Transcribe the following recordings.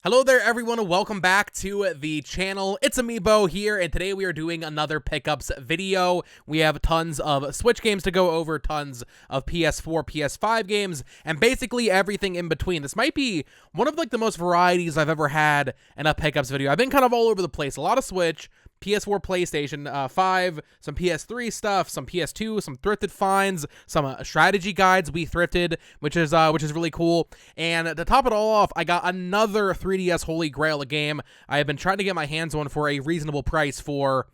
Hello there everyone, and welcome back to the channel. It's-A-Mii here, and today we are doing another pickups video. We have tons of Switch games to go over, tons of PS4, PS5 games, and basically everything in between. This might be one of the most varieties I've ever had in a pickups video. I've been kind of all over the place. A lot of Switch, PS4, PlayStation 5, some PS3 stuff, some PS2, some thrifted finds, some strategy guides we thrifted, which is really cool. And to top it all off, I got another 3DS Holy Grail, a game I have been trying to get my hands on for a reasonable price for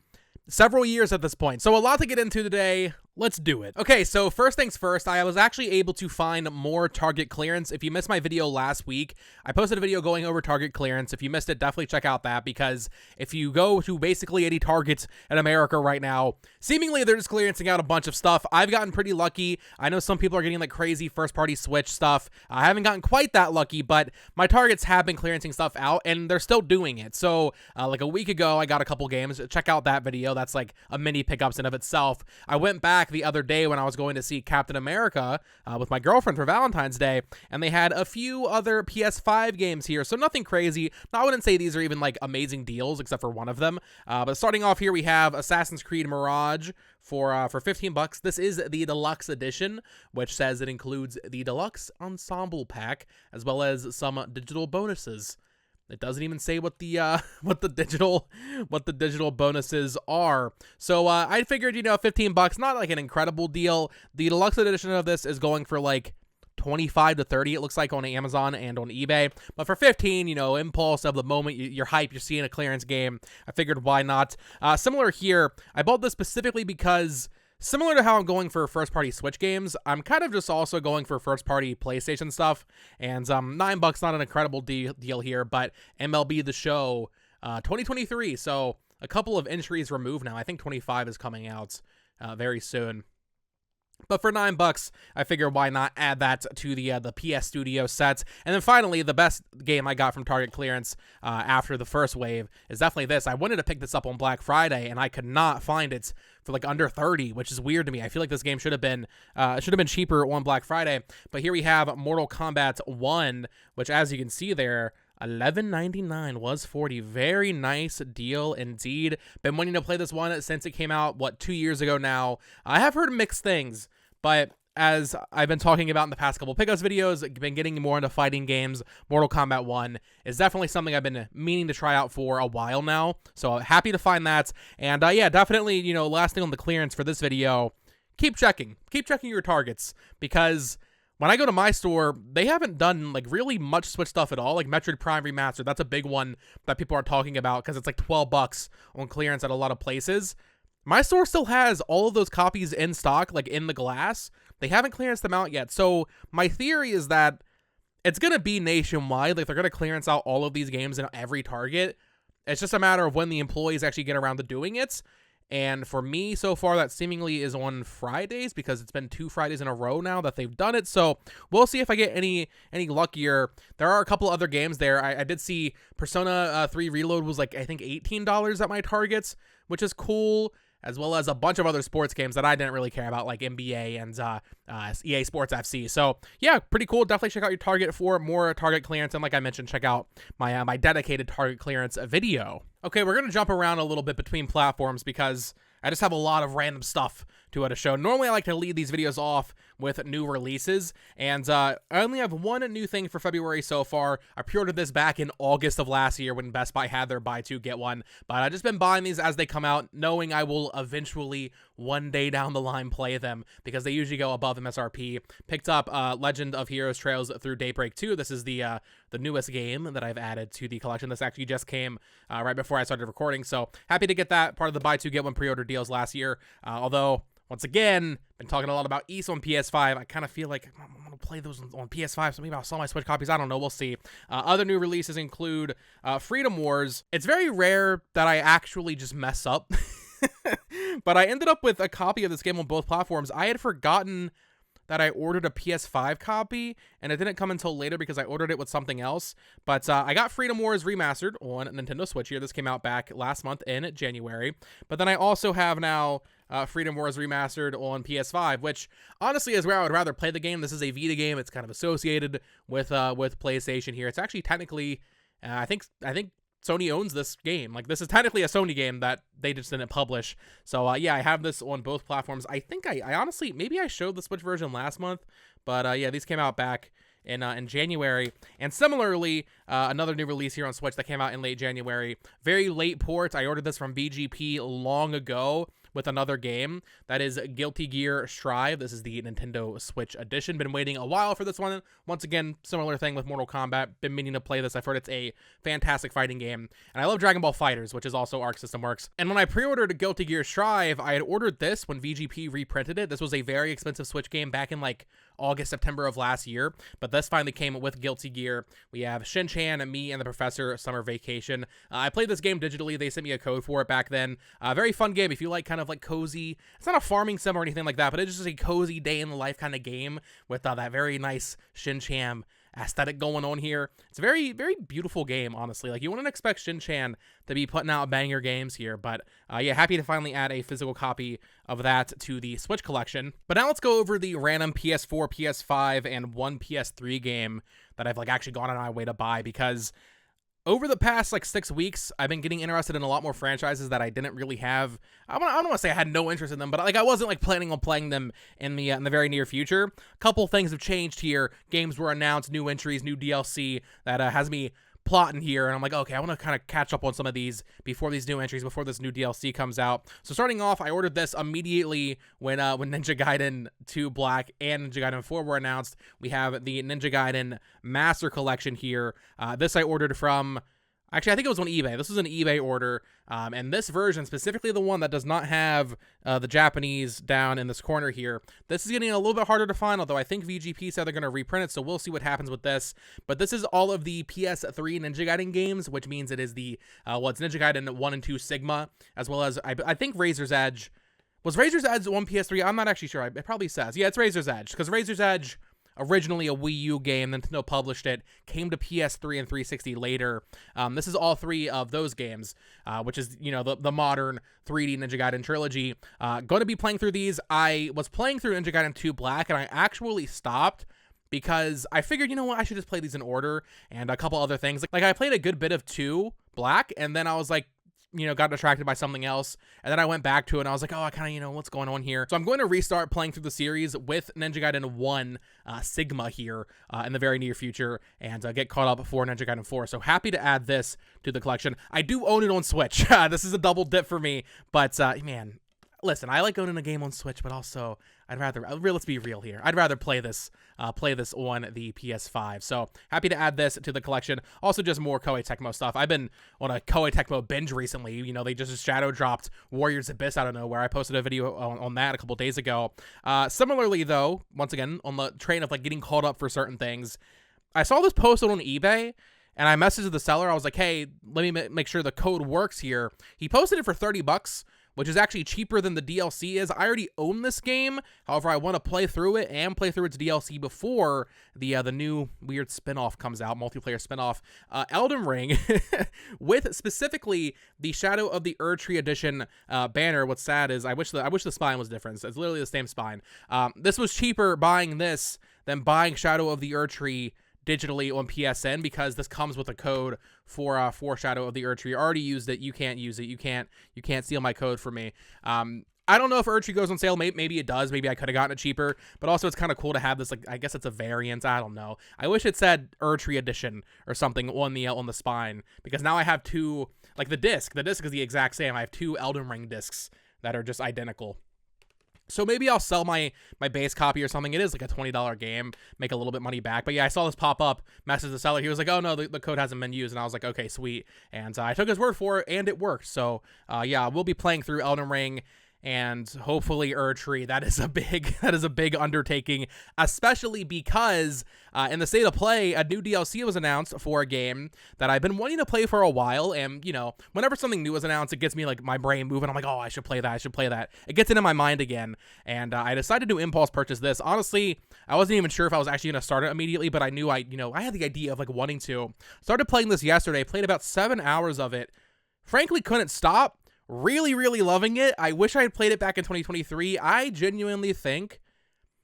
several years at this point. So a lot to get into today. Let's do it. Okay, so first things first, I was actually able to find more Target clearance. If you missed my video last week, I posted a video going over Target clearance. If you missed it, definitely check out that, because if you go to basically any Targets in America right now, seemingly they're just clearancing out a bunch of stuff. I've gotten pretty lucky. I know some people are getting like crazy first-party Switch stuff. I haven't gotten quite that lucky, but my Targets have been clearancing stuff out, and they're still doing it. So like a week ago, I got a couple games. Check out that video. That's like a mini pickups in of itself. I went back the other day when I was going to see Captain America with my girlfriend for Valentine's Day, and they had a few other PS5 games here, so nothing crazy. Now, I wouldn't say these are even like amazing deals, except for one of them. But starting off here, we have Assassin's Creed Mirage for 15 bucks. This is the deluxe edition, which says it includes the deluxe ensemble pack as well as some digital bonuses. It doesn't even say what the digital bonuses are. So I figured, 15 bucks, not like an incredible deal. The deluxe edition of this is going for like 25 to 30, it looks like, on Amazon and on eBay. But for 15, impulse of the moment, you're hype, you're seeing a clearance game. I figured, why not? Similar here, I bought this specifically because, similar to how I'm going for first-party Switch games, I'm kind of just also going for first-party PlayStation stuff. And $9, not an incredible deal here, but MLB The Show 2023, so a couple of entries removed now. I think 25 is coming out very soon. But for $9, I figure why not add that to the PS Studio sets. And then finally, the best game I got from Target clearance after the first wave is definitely this. I wanted to pick this up on Black Friday, and I could not find it for like under 30, which is weird to me. I feel like this game should have been cheaper on Black Friday. But here we have Mortal Kombat 1, which, as you can see there, $11.99 was $40. Very nice deal indeed. Been wanting to play this one since it came out, 2 years ago now. I have heard mixed things, but as I've been talking about in the past couple pickups videos, been getting more into fighting games. Mortal Kombat 1 is definitely something I've been meaning to try out for a while now. So happy to find that. And yeah, definitely, last thing on the clearance for this video, keep checking your Targets, because when I go to my store, they haven't done like really much Switch stuff at all. Like Metroid Prime Remastered, that's a big one that people are talking about because it's like 12 bucks on clearance at a lot of places. My store still has all of those copies in stock, like in the glass. They haven't clearanced them out yet. So my theory is that it's going to be nationwide. Like, they're going to clearance out all of these games in every Target. It's just a matter of when the employees actually get around to doing it. And for me, so far, that seemingly is on Fridays, because it's been 2 Fridays in a row now that they've done it. So we'll see if I get any luckier. There are a couple other games there. I did see Persona 3 Reload was like, I think, $18 at my Targets, which is cool, as well as a bunch of other sports games that I didn't really care about, like NBA and EA Sports FC. So yeah, pretty cool. Definitely check out your Target for more Target clearance. And like I mentioned, check out my my dedicated Target clearance video. Okay, we're going to jump around a little bit between platforms because I just have a lot of random stuff to show. Normally, I like to lead these videos off with new releases, and I only have one new thing for February so far. I pre-ordered this back in August of last year when Best Buy had their buy two, get one, but I've just been buying these as they come out, knowing I will eventually, one day down the line, play them, because they usually go above MSRP. Picked up Legend of Heroes Trails Through Daybreak 2. This is the newest game that I've added to the collection. This actually just came right before I started recording, so happy to get that, part of the buy two, get one pre-order deals last year, although once again, been talking a lot about Ys on PS5. I kind of feel like I'm going to play those on PS5, so maybe I'll sell my Switch copies. I don't know. We'll see. Other new releases include Freedom Wars. It's very rare that I actually just mess up, but I ended up with a copy of this game on both platforms. I had forgotten that I ordered a PS5 copy, and it didn't come until later because I ordered it with something else. But I got Freedom Wars Remastered on Nintendo Switch here. This came out back last month in January. But then I also have now Freedom Wars Remastered on PS5, which honestly is where I would rather play the game. This is a Vita game. It's kind of associated with PlayStation here. It's actually technically I think Sony owns this game. Like, this is technically a Sony game that they just didn't publish. So yeah, I have this on both platforms. I think I honestly, maybe I showed the Switch version last month, but yeah, these came out back in January. And similarly, another new release here on Switch that came out in late January. Very late port. I ordered this from VGP long ago with another game. That is Guilty Gear Strive. This is the Nintendo Switch edition. Been waiting a while for this one. Once again, similar thing with Mortal Kombat. Been meaning to play this. I've heard it's a fantastic fighting game. And I love Dragon Ball FighterZ, which is also Arc System Works. And when I pre-ordered Guilty Gear Strive, I had ordered this when VGP reprinted it. This was a very expensive Switch game back in like August, September of last year. But this finally came with Guilty Gear. We have Shin-Chan, me, and the Professor Summer Vacation. I played this game digitally. They sent me a code for it back then. Very fun game if you like kind of like cozy. It's not a farming sim or anything like that, but it's just a cozy day in the life kind of game with that very nice Shin-Chan aesthetic going on here. It's a very, very beautiful game, honestly. Like, you wouldn't expect Shin-Chan to be putting out banger games here, but yeah, happy to finally add a physical copy of that to the Switch collection. But now let's go over the random PS4, PS5, and one PS3 game that I've like actually gone on my way to buy, because over the past like 6 weeks, I've been getting interested in a lot more franchises that I didn't really have. I don't want to say I had no interest in them, but like I wasn't like planning on playing them in the very near future. A couple things have changed here. Games were announced, new entries, new DLC that has me plotting here, and I'm like, okay, I want to kind of catch up on some of these before these new entries, before this new DLC comes out. So starting off, I ordered this immediately when Ninja Gaiden 2 Black and Ninja Gaiden 4 were announced. We have the Ninja Gaiden Master Collection here. This I ordered from, actually, I think it was on eBay. This was an eBay order, and this version, specifically the one that does not have the Japanese down in this corner here, this is getting a little bit harder to find, although I think VGP said they're going to reprint it, so we'll see what happens with this. But this is all of the PS3 Ninja Gaiden games, which means it is the, it's Ninja Gaiden 1 and 2 Sigma, as well as, I think Razor's Edge. Was Razor's Edge on PS3? I'm not actually sure. It probably says. Yeah, it's Razor's Edge, because Razor's Edge, originally a Wii U game, Nintendo published it, came to PS3 and 360 later. This is all three of those games, which is, you know, the modern 3D Ninja Gaiden trilogy. Going to be playing through these. I was playing through Ninja Gaiden 2 Black, and I actually stopped because I figured, you know what, I should just play these in order, and a couple other things. Like I played a good bit of 2 Black, and then I was like, you know, got distracted by something else, and then I went back to it, and I was like, oh, I kind of, you know, what's going on here? So I'm going to restart playing through the series with Ninja Gaiden 1 Sigma here in the very near future, and get caught up for Ninja Gaiden 4. So happy to add this to the collection. I do own it on Switch. This is a double dip for me, but man, listen, I like owning a game on Switch, but also I'd rather, let's be real here, I'd rather play this on the PS5. So happy to add this to the collection. Also, just more Koei Tecmo stuff. I've been on a Koei Tecmo binge recently. You know, they just shadow dropped Warriors Abyss out of nowhere. I posted a video on that a couple days ago. Similarly, though, once again, on the train of like getting caught up for certain things, I saw this posted on eBay, and I messaged the seller. I was like, hey, let me make sure the code works here. He posted it for $30, which is actually cheaper than the DLC is. I already own this game. However, I want to play through it and play through its DLC before the new weird spinoff comes out, multiplayer spinoff, Elden Ring, with specifically the Shadow of the Erdtree edition banner. What's sad is I wish the spine was different. It's literally the same spine. This was cheaper buying this than buying Shadow of the Erdtree digitally on PSN, because this comes with a code for Shadow of the Erdtree. I already used it. You can't use it. You can't steal my code from me. I don't know if Erdtree goes on sale. Maybe it does. Maybe I could have gotten it cheaper. But also, it's kind of cool to have this. Like, I guess it's a variant. I don't know. I wish it said Erdtree edition or something on the spine, because now I have two. Like the disc. The disc is the exact same. I have 2 Elden Ring discs that are just identical. So maybe I'll sell my base copy or something. It is like a $20 game, make a little bit money back. But yeah, I saw this pop up, message the seller. He was like, oh no, the code hasn't been used. And I was like, okay, sweet. And I took his word for it, and it worked. So yeah, we'll be playing through Elden Ring and hopefully Erdtree. That is a big undertaking, especially because in the state of play, a new DLC was announced for a game that I've been wanting to play for a while. And you know, whenever something new is announced, it gets me like my brain moving. I'm like, oh, I should play that. It gets into my mind again, and I decided to impulse purchase this. Honestly, I wasn't even sure if I was actually going to start it immediately, but I knew I had the idea of like wanting to. Started playing this yesterday, played about 7 hours of it. Frankly, couldn't stop. Really, really loving it. I wish I had played it back in 2023. I genuinely think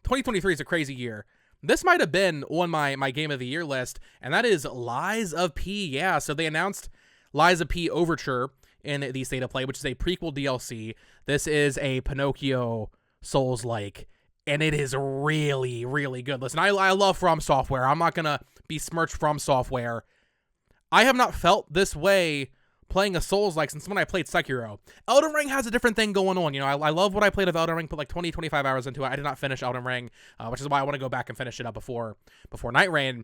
2023 is a crazy year. this might have been on my Game of the Year list, and that is Lies of P. Yeah, so they announced Lies of P Overture in the State of Play, which is a prequel DLC. This is a Pinocchio Souls-like, and it is really, really good. Listen, I love From Software. I'm not going to besmirch From Software. I have not felt this way playing a Souls-like since when I played Sekiro. Elden Ring has a different thing going on. You know, I love what I played of Elden Ring, put like 20, 25 hours into it. I did not finish Elden Ring, which is why I want to go back and finish it up before Night Rain.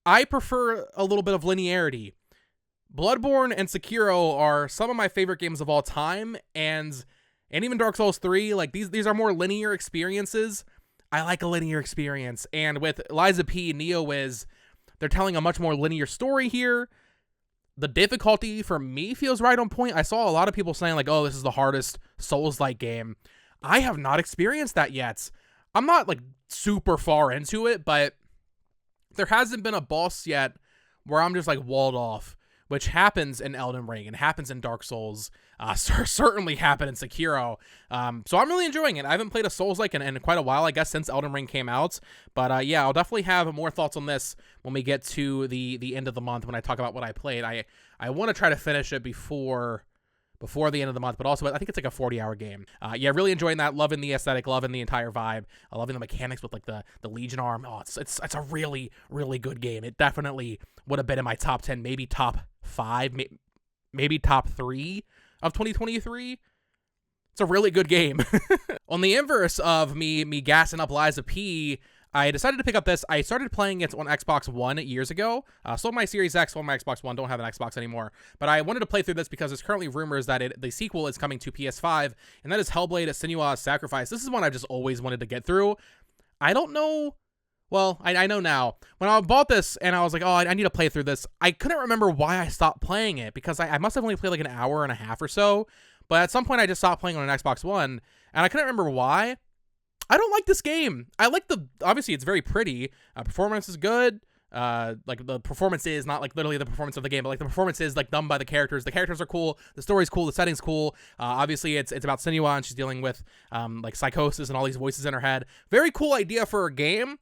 I prefer a little bit of linearity. Bloodborne and Sekiro are some of my favorite games of all time, and even Dark Souls 3, like these are more linear experiences. I like a linear experience, and with Lies of P, they're telling a much more linear story here. The difficulty for me feels right on point. I saw a lot of people saying like, oh, this is the hardest Souls-like game. I have not experienced that yet. I'm not like super far into it, but there hasn't been a boss yet where I'm just like walled off, which happens in Elden Ring and happens in Dark Souls, certainly happened in Sekiro. So I'm really enjoying it. I haven't played a Souls-like in quite a while, I guess, since Elden Ring came out. But yeah, I'll definitely have more thoughts on this when we get to the end of the month when I talk about what I played. I want to try to finish it before the end of the month, but also I think it's like a 40-hour game. Yeah, really enjoying that, loving the aesthetic, loving the entire vibe, loving the mechanics with like the Legion arm. Oh, it's a really, really good game. It definitely would have been in my top 10, maybe top 5, maybe top 3 of 2023. It's a really good game. On the inverse of me gassing up Lies of P, I decided to pick up this. I started playing it on Xbox One years ago. Sold my Series X, sold my Xbox One, don't have an Xbox anymore. But I wanted to play through this because there's currently rumors that the sequel is coming to PS5, and that is Hellblade: Senua's Sacrifice. This is one I've just always wanted to get through. I don't know. Well, I know now. When I bought this and I was like, oh, I need to play through this, I couldn't remember why I stopped playing it because I must have only played like an hour and a half or so. But at some point, I just stopped playing on an Xbox One, and I couldn't remember why. I don't like this game. I like obviously it's very pretty. Performance is good. Like the performance is not like literally the performance of the game, but like the performance is like done by the characters. The characters are cool. The story's cool. The setting's cool. Obviously it's about Senua, and she's dealing with like psychosis and all these voices in her head. Very cool idea for a game.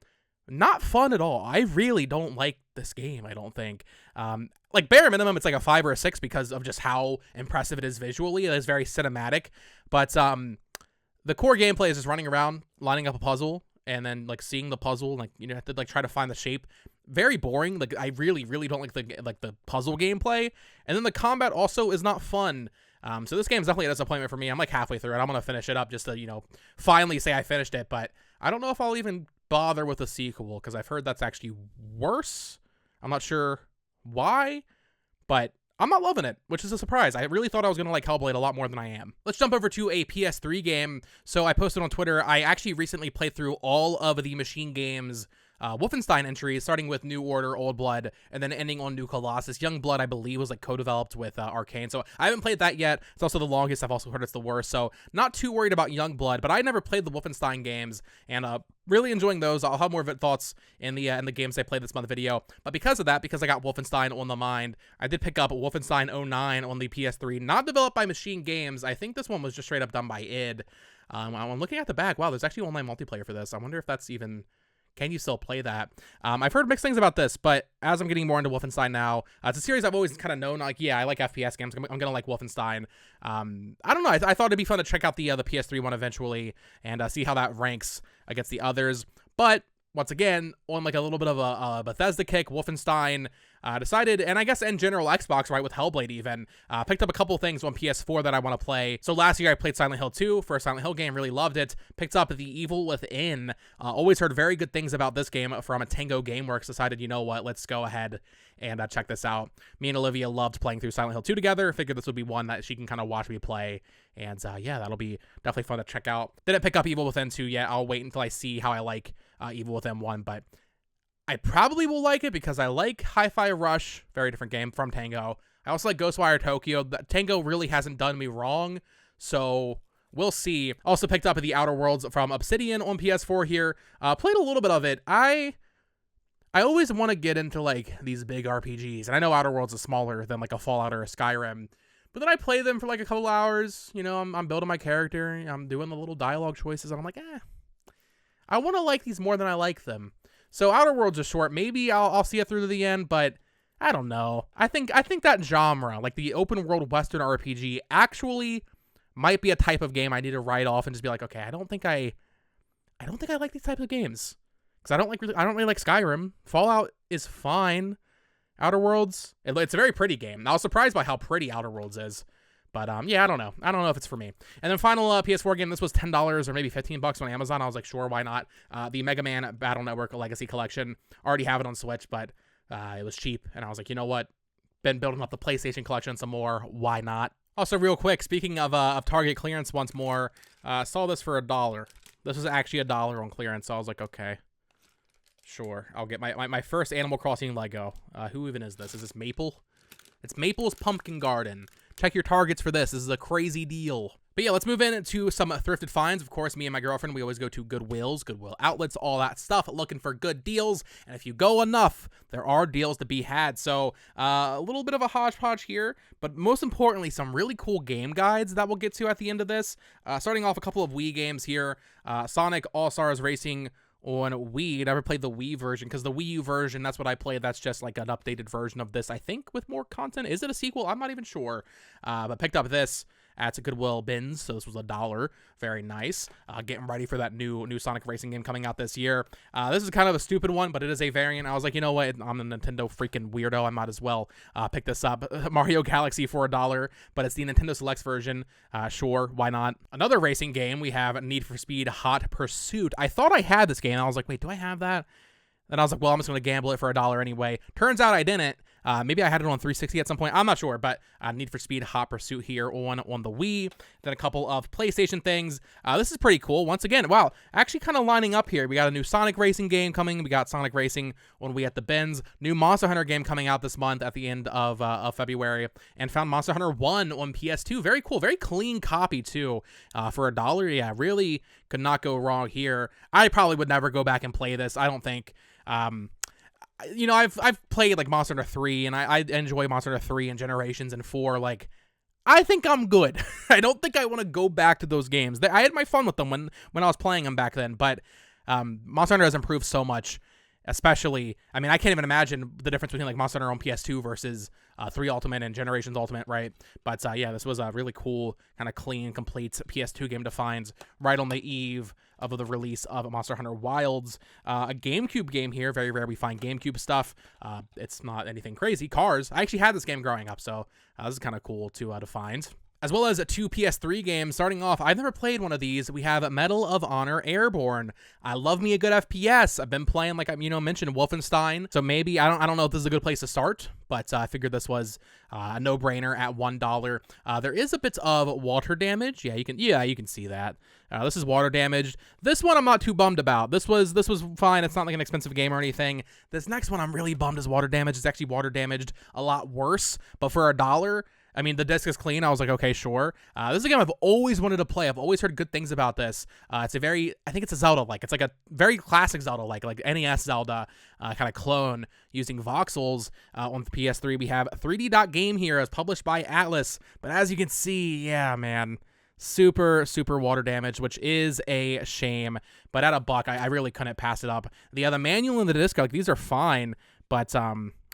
Not fun at all. I really don't like this game, I don't think. Like bare minimum, it's like a 5 or a 6 because of just how impressive it is visually. It is very cinematic. But the core gameplay is just running around, lining up a puzzle, and then like seeing the puzzle, like you have to like try to find the shape. Very boring. Like I really, really don't like the puzzle gameplay. And then the combat also is not fun. So this game is definitely a disappointment for me. I'm like halfway through it. I'm gonna finish it up just to finally say I finished it. But I don't know if I'll even bother with a sequel because I've heard that's actually worse. I'm not sure why, but I'm not loving it, which is a surprise. I really thought I was going to like Hellblade a lot more than I am. Let's jump over to a PS3 game. So I posted on Twitter, I actually recently played through all of the Machine Games Wolfenstein entries, starting with New Order, Old Blood, and then ending on New Colossus. Young Blood, I believe, was like co-developed with Arcane, so I haven't played that yet. It's also the longest. I've also heard it's the worst, so not too worried about Young Blood, but I never played the Wolfenstein games, and really enjoying those. I'll have more thoughts in the games I played this month video, but because of that, because I got Wolfenstein on the mind, I did pick up Wolfenstein 09 on the PS3, not developed by Machine Games. I think this one was just straight up done by id. I'm looking at the back. Wow, there's actually online multiplayer for this. I wonder if that's even... Can you still play that? I've heard mixed things about this, but as I'm getting more into Wolfenstein now, it's a series I've always kind of known. Like, yeah, I like FPS games. I'm gonna like Wolfenstein. I don't know. I thought it'd be fun to check out the PS3 one eventually and see how that ranks against the others. But once again, on like a little bit of a Bethesda kick, Wolfenstein decided, and I guess in general Xbox, right, with Hellblade even, picked up a couple things on PS4 that I want to play. So last year I played Silent Hill 2 for a Silent Hill game, really loved it. Picked up The Evil Within. Always heard very good things about this game from Tango Gameworks. Decided, you know what, let's go ahead and check this out. Me and Olivia loved playing through Silent Hill 2 together. Figured this would be one that she can kind of watch me play. And yeah, that'll be definitely fun to check out. Didn't pick up Evil Within 2 yet. I'll wait until I see how I like Evil Within 1, but I probably will like it because I like Hi-Fi Rush, very different game from Tango. I also like Ghostwire Tokyo. Tango really hasn't done me wrong, so we'll see. Also picked up The Outer Worlds from Obsidian on PS4 here. Played a little bit of it. I always want to get into like these big RPGs, and I know Outer Worlds is smaller than like a Fallout or a Skyrim, but then I play them for like a couple hours. I'm building my character, I'm doing the little dialogue choices, and I'm like, I want to like these more than I like them. So Outer Worlds is short. Maybe I'll see it through to the end, but I don't know. I think that genre, like the open world Western RPG, actually might be a type of game I need to write off and just be like, okay, I don't think I like these types of games, because I don't really like Skyrim. Fallout is fine. Outer Worlds, it's a very pretty game. I was surprised by how pretty Outer Worlds is. But yeah, I don't know. I don't know if it's for me. And then final PS4 game, this was $10 or maybe $15 on Amazon. I was like, sure, why not? The Mega Man Battle Network Legacy Collection. Already have it on Switch, but it was cheap. And I was like, you know what? Been building up the PlayStation collection some more. Why not? Also, real quick, speaking of Target clearance once more, saw this for $1. This was actually $1 on clearance, so I was like, okay. Sure, I'll get my first Animal Crossing Lego. Who even is this? Is this Maple? It's Maple's Pumpkin Garden. Check your Targets for this. This is a crazy deal. But yeah, let's move into some thrifted finds. Of course, me and my girlfriend, we always go to Goodwill outlets, all that stuff, looking for good deals. And if you go enough, there are deals to be had. So a little bit of a hodgepodge here, but most importantly, some really cool game guides that we'll get to at the end of this. Starting off a couple of Wii games here. Sonic All-Stars Racing on Wii. Never played the Wii version, because the Wii U version, that's what I played. That's just like an updated version of this, I think, with more content. Is it a sequel? I'm not even sure. But picked up this at a Goodwill bins, so this was $1. Very nice. Getting ready for that new Sonic Racing game coming out this year. This is kind of a stupid one, but it is a variant. I was like, you know what? I'm a Nintendo freaking weirdo. I might as well pick this up. Mario Galaxy for $1, but it's the Nintendo Selects version. Sure, why not? Another racing game, we have Need for Speed Hot Pursuit. I thought I had this game. I was like, wait, do I have that? Then I was like, well, I'm just going to gamble it for $1 anyway. Turns out I didn't. Maybe I had it on 360 at some point. I'm not sure, but Need for Speed Hot Pursuit here on the Wii. Then a couple of PlayStation things. This is pretty cool. Once again, wow, actually kind of lining up here. We got a new Sonic Racing game coming. We got Sonic Racing on Wii at the bins. New Monster Hunter game coming out this month at the end of February. And found Monster Hunter 1 on PS2. Very cool. Very clean copy, too. For $1. Yeah, really could not go wrong here. I probably would never go back and play this. I don't think. You know, I've played like Monster Hunter 3, and I enjoy Monster Hunter 3 and Generations and 4. Like, I think I'm good. I don't think I want to go back to those games. I had my fun with them when I was playing them back then, but Monster Hunter has improved so much. Especially, I mean, I can't even imagine the difference between like Monster Hunter on PS2 versus 3 Ultimate and Generations Ultimate, right? But yeah, this was a really cool, kind of clean, complete PS2 game to find right on the eve of the release of Monster Hunter Wilds. A GameCube game here. Very rare we find GameCube stuff. It's not anything crazy. Cars. I actually had this game growing up, so this is kind of cool to find. As well as 2 PS3 games. Starting off, I've never played one of these. We have Medal of Honor Airborne. I love me a good FPS. I've been playing, like I mentioned, Wolfenstein. So maybe, I don't know if this is a good place to start, but I figured this was a no-brainer at $1. There is a bit of water damage. Yeah, you can see that. This is water damaged. This one I'm not too bummed about. This was fine. It's not like an expensive game or anything. This next one I'm really bummed is water damage. It's actually water damaged a lot worse, but for $1, I mean, the disc is clean. I was like, okay, sure. This is a game I've always wanted to play. I've always heard good things about this. It's I think it's a Zelda-like. It's like a very classic Zelda-like NES Zelda kind of clone using voxels on the PS3. We have 3D Dot Game here as published by Atlas. But as you can see, yeah, man, super, super water damage, which is a shame. But at $1, I really couldn't pass it up. The manual and the disc, like, these are fine, but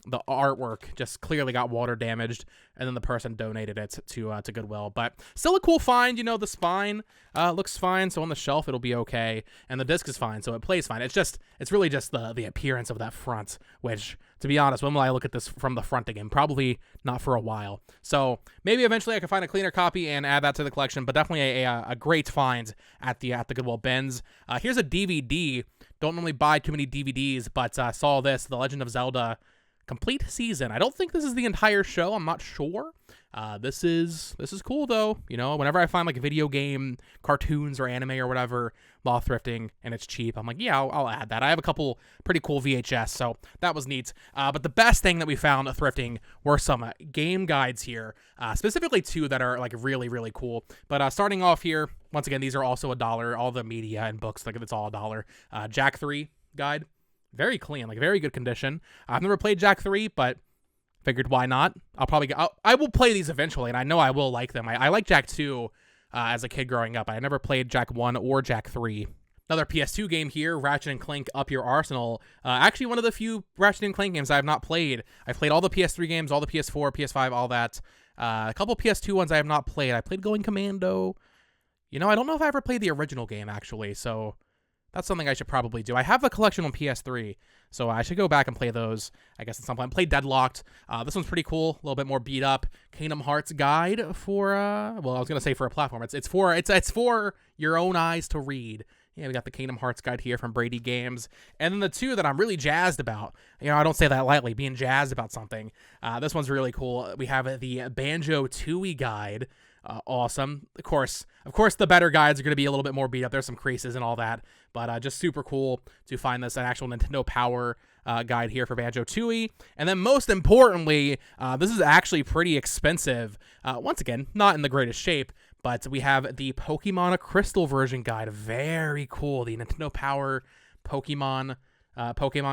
the artwork just clearly got water damaged, and then the person donated it to Goodwill. But still a cool find. You know, the spine looks fine, so on the shelf it'll be okay, and the disc is fine, so it plays fine. It's really just the appearance of that front, which, to be honest, when will I look at this from the front again? Probably not for a while. So maybe eventually I can find a cleaner copy and add that to the collection, but definitely a great find at the Goodwill bins. Here's a DVD. Don't normally buy too many DVDs, but saw this, The Legend of Zelda Complete Season. I don't think this is the entire show. I'm not sure. This is cool, though. You know, whenever I find like a video game, cartoons, or anime or whatever while thrifting and it's cheap, I'm like, yeah, I'll add that. I have a couple pretty cool VHS, so that was neat. But the best thing that we found thrifting were some game guides here, specifically 2 that are like really, really cool. But starting off here, once again, these are also $1. All the media and books, like, it's all $1. Jak 3 guide. Very clean, like very good condition. I've never played Jak 3, but figured why not? I will play these eventually, and I know I will like them. I like Jak 2 as a kid growing up. I never played Jak 1 or Jak 3. Another PS2 game here, Ratchet and Clank Up Your Arsenal. Actually, one of the few Ratchet and Clank games I have not played. I've played all the PS3 games, all the PS4, PS5, all that. A couple PS2 ones I have not played. I played Going Commando. You know, I don't know if I ever played the original game, actually, so that's something I should probably do. I have the collection on PS3, so I should go back and play those, I guess, at some point. I played Deadlocked. This one's pretty cool, a little bit more beat up. Kingdom Hearts guide for, well, I was going to say for a platform. It's for your own eyes to read. Yeah, we got the Kingdom Hearts guide here from Brady Games. And then the two that I'm really jazzed about, you know, I don't say that lightly, being jazzed about something. This one's really cool. We have the Banjo-Tooie guide. Awesome. Of course, the better guides are going to be a little bit more beat up. There's some creases and all that, but just super cool to find this, an actual Nintendo Power guide here for Banjo-Tooie. And then most importantly, this is actually pretty expensive. Once again, not in the greatest shape, but we have the Pokemon Crystal version guide. Very cool. The Nintendo Power Pokemon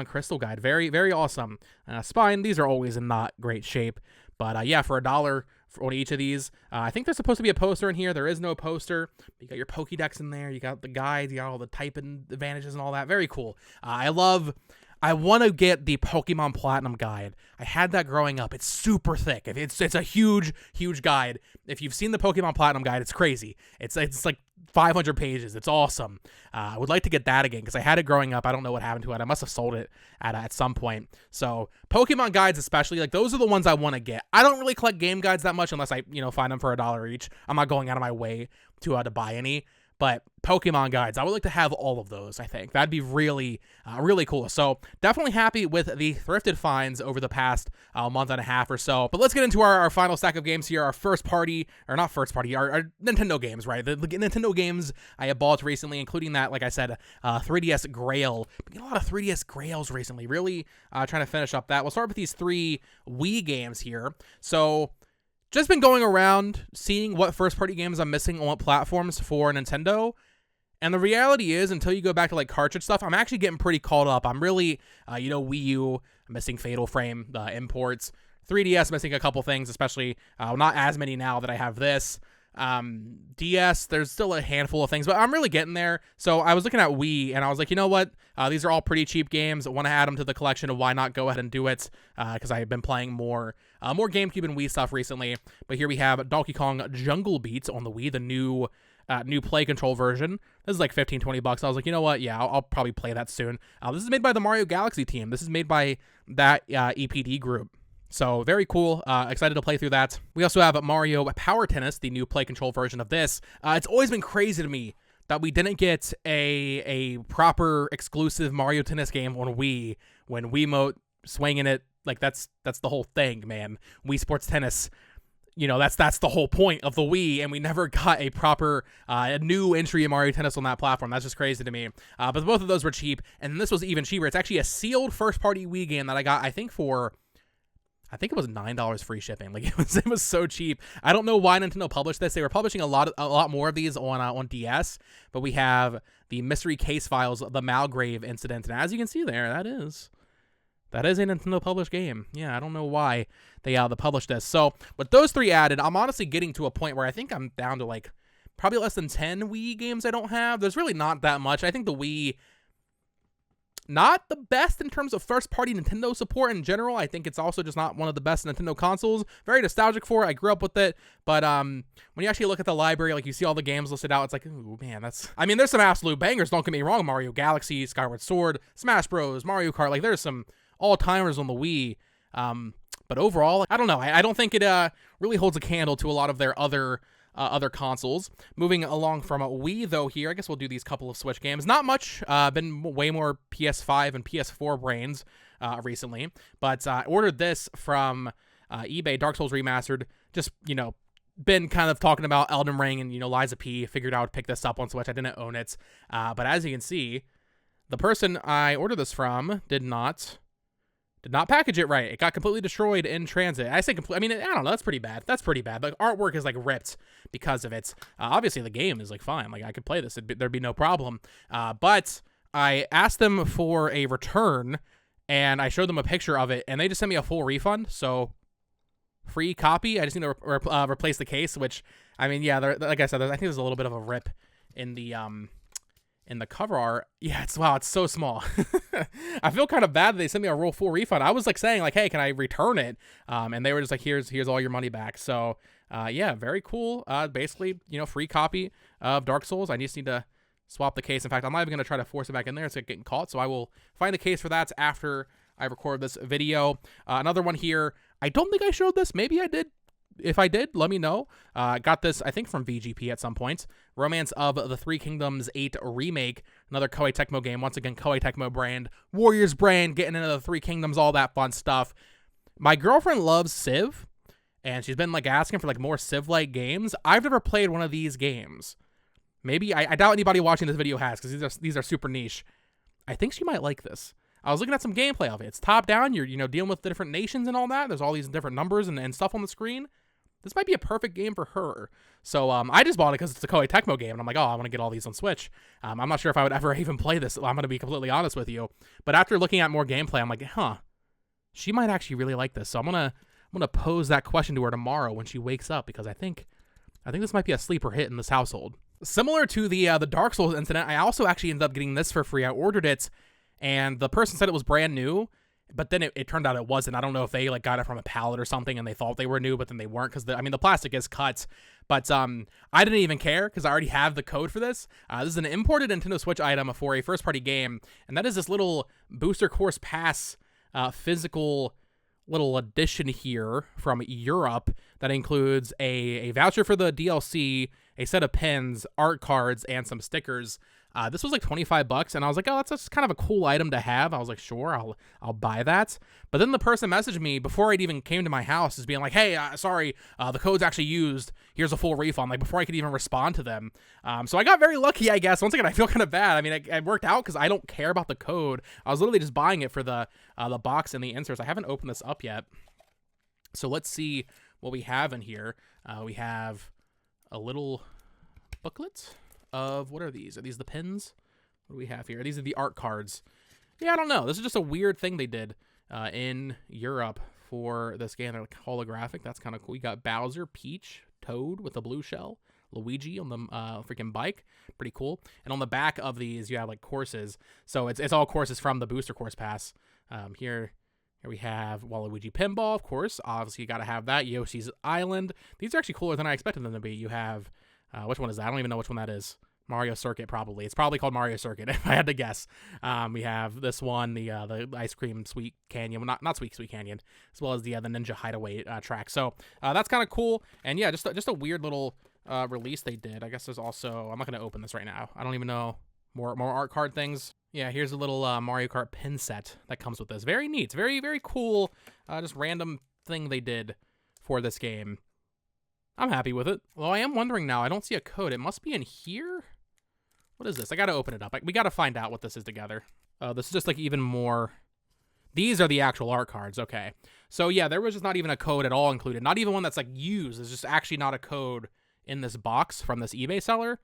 Crystal guide. Very, very awesome. Spine, these are always in not great shape, but yeah, for $1 on each of these. I think there's supposed to be a poster in here. There is no poster. You got your Pokédex in there. You got the guides. You got all the typing advantages and all that. Very cool. I want to get the Pokemon Platinum guide. I had that growing up. It's super thick. It's a huge, huge guide. If you've seen the Pokemon Platinum guide, it's crazy. It's like 500 pages. It's awesome. I would like to get that again because I had it growing up. I don't know what happened to it. I must have sold it at some point. So Pokemon guides especially, like those are the ones I want to get. I don't really collect game guides that much unless I, you know, find them for $1 each. I'm not going out of my way to buy any. But Pokemon guides, I would like to have all of those, I think. That'd be really, really cool. So definitely happy with the thrifted finds over the past month and a half or so. But let's get into our final stack of games here. Our our Nintendo games, right? The Nintendo games I have bought recently, including that, like I said, 3DS GRAIL. Been getting a lot of 3DS GRAILs recently. Really trying to finish up that. We'll start with these 3 Wii games here. So just been going around seeing what first-party games I'm missing on what platforms for Nintendo, and the reality is, until you go back to like cartridge stuff, I'm actually getting pretty caught up. I'm really, Wii U, missing Fatal Frame, the imports, 3DS missing a couple things, especially not as many now that I have this. DS, there's still a handful of things, but I'm really getting there. So I was looking at Wii, and I was like, you know what? These are all pretty cheap games. I want to add them to the collection, and why not go ahead and do it? Because I've been playing more GameCube and Wii stuff recently. But here we have Donkey Kong Jungle Beat on the Wii, the new Play Control version. This is like $15-20. I was like, you know what? Yeah, I'll probably play that soon. This is made by the Mario Galaxy team. This is made by that EPD group. So very cool. Excited to play through that. We also have Mario Power Tennis, the new Play Control version of this. It's always been crazy to me that we didn't get a proper exclusive Mario Tennis game on Wii when Wiimote swinging it. Like that's the whole thing, man. Wii Sports Tennis. You know, that's the whole point of the Wii, and we never got a proper new entry in Mario Tennis on that platform. That's just crazy to me. But both of those were cheap, and this was even cheaper. It's actually a sealed first-party Wii game that I got, I think it was $9 free shipping. Like it was so cheap. I don't know why Nintendo published this. They were publishing a lot more of these on DS, but we have the mystery case files, the Malgrave incident, and as you can see there, that is a Nintendo published game. Yeah, I don't know why they published this. So with those 3 added, I'm honestly getting to a point where I think I'm down to like probably less than 10 Wii games I don't have. There's really not that much. I think the Wii, not the best in terms of first-party Nintendo support in general. I think it's also just not one of the best Nintendo consoles. Very nostalgic for it. I grew up with it. But when you actually look at the library, like you see all the games listed out, it's like, ooh, man, there's some absolute bangers. Don't get me wrong. Mario Galaxy, Skyward Sword, Smash Bros, Mario Kart. Like there's some all-timers on the Wii. But overall, I don't know. I don't think it really holds a candle to a lot of their other consoles. Moving along from a Wii, though, here, I guess we'll do these couple of Switch games. Not much. Been way more PS5 and PS4 brains recently. But I ordered this from eBay, Dark Souls Remastered. Just, been kind of talking about Elden Ring and, Liza P. Figured I would pick this up on Switch. I didn't own it. But as you can see, the person I ordered this from did not package it right. It got completely destroyed in transit. I say I don't know. That's pretty bad. Like artwork is like ripped because of it. Obviously the game is like fine. Like I could play this. There'd be no problem. But I asked them for a return and I showed them a picture of it and they just sent me a full refund. So free copy. I just need to replace the case, which like I said, I think there's a little bit of a rip in the in the cover art, yeah, it's so small. I feel kind of bad that they sent me a full refund. I was like saying like, hey, can I return it? And they were just like, here's all your money back. So yeah, very cool. Basically, you know, free copy of Dark Souls. I just need to swap the case. In fact, I'm not even going to try to force it back in there. It's getting caught. So I will find the case for that after I record this video. Another one here. I don't think I showed this. Maybe I did. If I did, let me know. Got this, I think, from VGP at some point. Romance of the Three Kingdoms 8 remake. Another Koei Tecmo game. Once again, Koei Tecmo brand. Warriors brand. Getting into the Three Kingdoms. All that fun stuff. My girlfriend loves Civ. And she's been like asking for like more Civ-like games. I've never played one of these games. Maybe, I doubt anybody watching this video has, because these are super niche. I think she might like this. I was looking at some gameplay of it. It's top down. You're, you know, dealing with the different nations and all that. There's all these different numbers and stuff on the screen. This might be a perfect game for her. So I just bought it because it's a Koei Tecmo game, and I'm like, oh, I want to get all these on Switch. I'm not sure if I would ever even play this. I'm going to be completely honest with you. But after looking at more gameplay, I'm like, huh, she might actually really like this. So I'm gonna pose that question to her tomorrow when she wakes up, because I think this might be a sleeper hit in this household. Similar to the Dark Souls incident, I also actually ended up getting this for free. I ordered it, and the person said it was brand new. But then it turned out it wasn't. I don't know if they like got it from a pallet or something and they thought they were new, but then they weren't, because the plastic is cut. But I didn't even care because I already have the code for this. This is an imported Nintendo Switch item for a first-party game, and that is this little Booster Course Pass physical little addition here from Europe that includes a voucher for the DLC, a set of pins, art cards, and some stickers. This was like $25, and I was like, oh, that's just kind of a cool item to have. I was like, sure, I'll buy that. But then the person messaged me before it even came to my house, is being like, hey, sorry, the code's actually used. Here's a full refund. Like, before I could even respond to them. So I got very lucky, I guess. Once again, I feel kind of bad. I mean, it worked out because I don't care about the code. I was literally just buying it for the box and the inserts. I haven't opened this up yet. So let's see what we have in here. We have a little booklet of, what are these? Are these the pins? What do we have here? These are the art cards. Yeah, I don't know. This is just a weird thing they did in Europe for this game. They're like holographic. That's kind of cool. You got Bowser, Peach, Toad with a blue shell, Luigi on the freaking bike. Pretty cool. And on the back of these, you have like courses. So it's all courses from the Booster Course Pass. Here we have Waluigi Pinball, of course. Obviously, you got to have that. Yoshi's Island. These are actually cooler than I expected them to be. You have, which one is that? I don't even know which one that is. Mario Circuit, probably. It's probably called Mario Circuit, if I had to guess. We have this one, the Ice Cream Sweet Canyon. Well, not Sweet Canyon, as well as the Ninja Hideaway track. So that's kind of cool. And yeah, just a weird little release they did. I guess there's also, I'm not going to open this right now. I don't even know. More art card things. Yeah, here's a little Mario Kart pin set that comes with this. Very neat. Very, very cool. Just random thing they did for this game. I'm happy with it. Well, I am wondering now. I don't see a code. It must be in here. What is this? I got to open it up. We got to find out what this is together. This is just like even more. These are the actual art cards. Okay. So yeah, there was just not even a code at all included. Not even one that's like used. There's just actually not a code in this box from this eBay seller.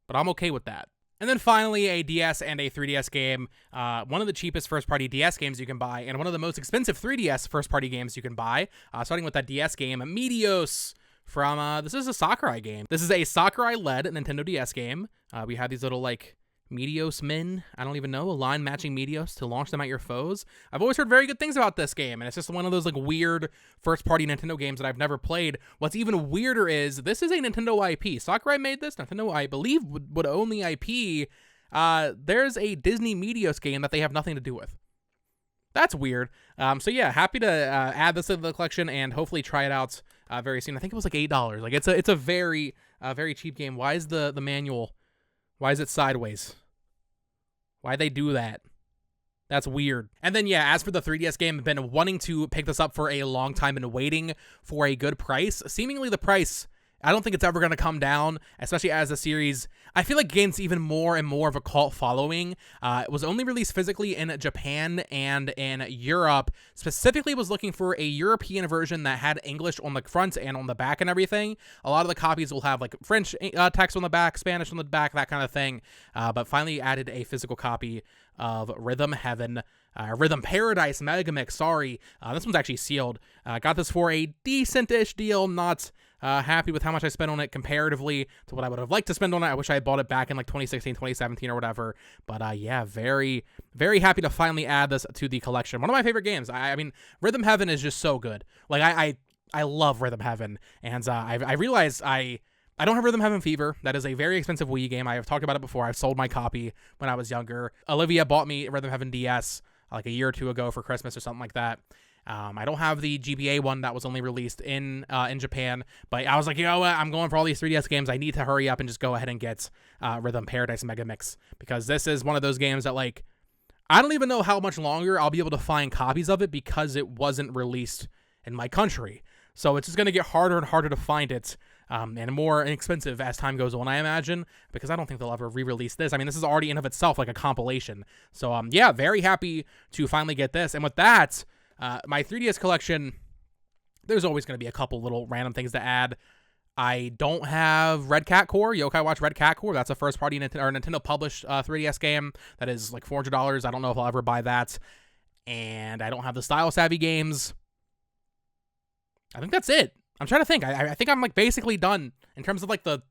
But I'm okay with that. And then finally, a DS and a 3DS game. One of the cheapest first-party DS games you can buy, and one of the most expensive 3DS first-party games you can buy. Starting with that DS game, Meteos. From, this is a Sakurai game. This is a Sakurai-led Nintendo DS game. We have these little, like, Meteos men. I don't even know. Align matching Meteos to launch them at your foes. I've always heard very good things about this game, and it's just one of those, like, weird first-party Nintendo games that I've never played. What's even weirder is, this is a Nintendo IP. Sakurai made this. Nintendo, I believe, would own the IP. There's a Disney Meteos game that they have nothing to do with. That's weird. So yeah, happy to add this to the collection and hopefully try it out very soon. I think it was like $8. Like it's a very very cheap game. Why is the manual? Why is it sideways? Why they do that? That's weird. And then yeah, as for the 3DS game, I've been wanting to pick this up for a long time and waiting for a good price. Seemingly the price, I don't think it's ever going to come down, especially as the series, I feel like, gains even more and more of a cult following. It was only released physically in Japan and in Europe. Specifically was looking for a European version that had English on the front and on the back and everything. A lot of the copies will have like French text on the back, Spanish on the back, that kind of thing. But finally added a physical copy of Rhythm Heaven, Rhythm Paradise Mega Mix, sorry. This one's actually sealed. Got this for a decent-ish deal, not happy with how much I spent on it comparatively to what I would have liked to spend on it. I wish I had bought it back in like 2016, 2017 or whatever. But yeah, very, very happy to finally add this to the collection. One of my favorite games. I mean, Rhythm Heaven is just so good. Like, I love Rhythm Heaven. And I realized I don't have Rhythm Heaven Fever. That is a very expensive Wii game. I have talked about it before. I've sold my copy when I was younger. Olivia bought me Rhythm Heaven DS like a year or two ago for Christmas or something like that. I don't have the GBA one that was only released in Japan, but I was like, you know what? I'm going for all these 3DS games. I need to hurry up and just go ahead and get Rhythm Paradise Mega Mix, because this is one of those games that, like, I don't even know how much longer I'll be able to find copies of it because it wasn't released in my country. So it's just going to get harder and harder to find it, and more inexpensive as time goes on, I imagine, because I don't think they'll ever re-release this. I mean, this is already in of itself like a compilation. So yeah, very happy to finally get this. And with that, my 3DS collection, there's always going to be a couple little random things to add. I don't have Red Cat Core, Yokai Watch Red Cat Core. That's a first-party Nintendo published 3DS game that is like $400. I don't know if I'll ever buy that. And I don't have the Style Savvy games. I think that's it. I'm trying to think. I think I'm like basically done in terms of like the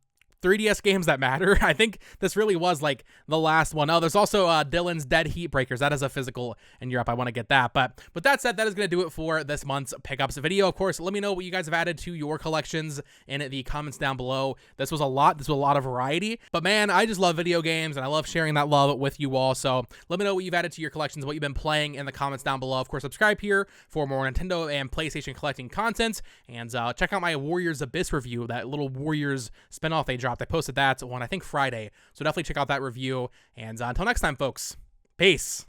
3DS games that matter. I think this really was like the last one. Oh, there's also Dylan's Dead Heat Breakers. That is a physical in Europe. I want to get that. But with that said, that is going to do it for this month's pickups video. Of course, let me know what you guys have added to your collections in the comments down below. This was a lot. This was a lot of variety. But man, I just love video games and I love sharing that love with you all. So let me know what you've added to your collections, what you've been playing in the comments down below. Of course, subscribe here for more Nintendo and PlayStation collecting content. And check out my Warriors Abyss review, that little Warriors spinoff they dropped. I posted that on, I think, Friday. So definitely check out that review. And until next time, folks, peace.